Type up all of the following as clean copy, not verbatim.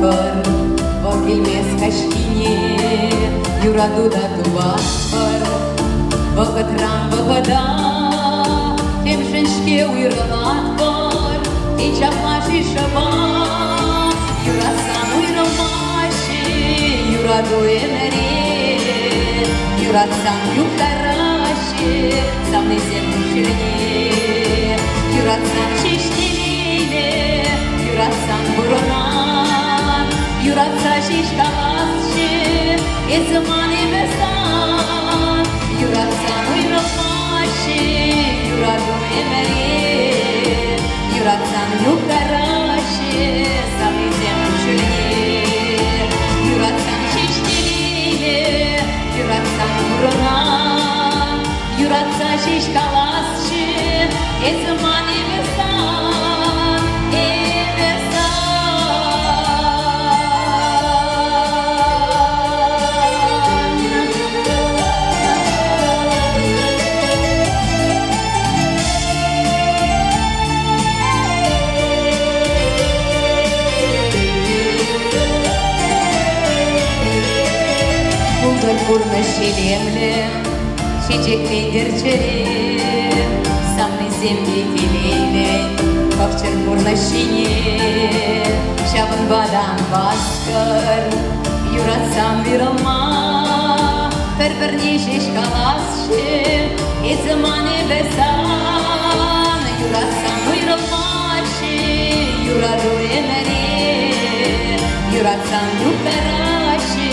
vaskar, va kilmės kaškinė, jūra duda tu vaskar, va katram va kada, tem ženškiau ir atvar, tai čia maži šabat, jūra sanu ir maži, jūra duė merė, jūra sam juk taraši, sam nezem širnė, jūra sam šeštinė, jūra sam buronan, jūra sa šeškalasši, ir zamani vestan, jūra sam ir maži, jūra duė merė, jūra sam juk taraši, sam nezem širnė, jūra sam šeštinė, jūra sam buronan, jūra sa šeškalasši, ir zamani vestan, Purna şilemle, çiçekli dirçeli, samni zemli fileyle, kavçır purna şine, şavın badan baskar, yuratsam virama, perverni şişkalasşı, izmani besan, yuratsam viramaşı, yuradu emeri, yuratsam yukaraşı,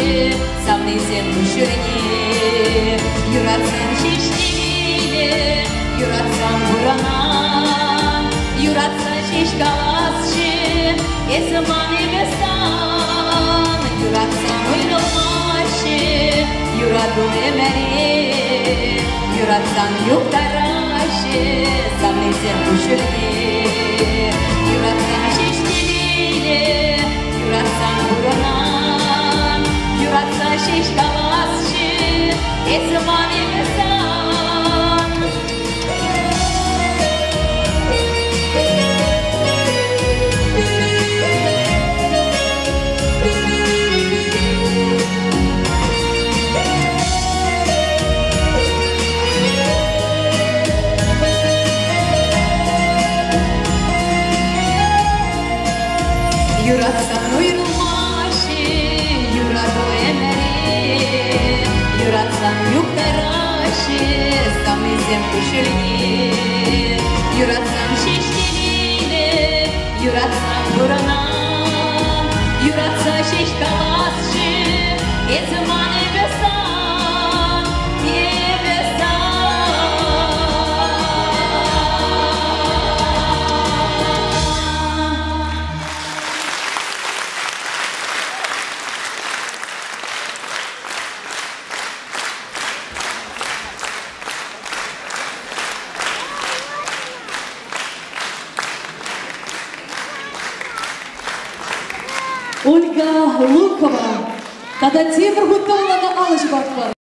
sam nezem širnė, jūratsam šeštinė, jūratsam buranan, jūratsa šeškalasši, ir zamani vestan, jūratsam uinomaši, jūradu emerė, jūratsam juk taraši, sam nezem širnė, jūratsam šeštinė, jūratsam buranan, jūratsa šeškalasši, ir zamani vestan. Jūratsam uinomaši, jūradu emerė, jūratsam juk taraši, sam nezem širnė, jūratsam šeštinė, jūratsam buranan, jūratsa šeškalasši, ir zamani vestan, vestan. Ольга Лукова, та Тимур Гутова на Алла Жбатова.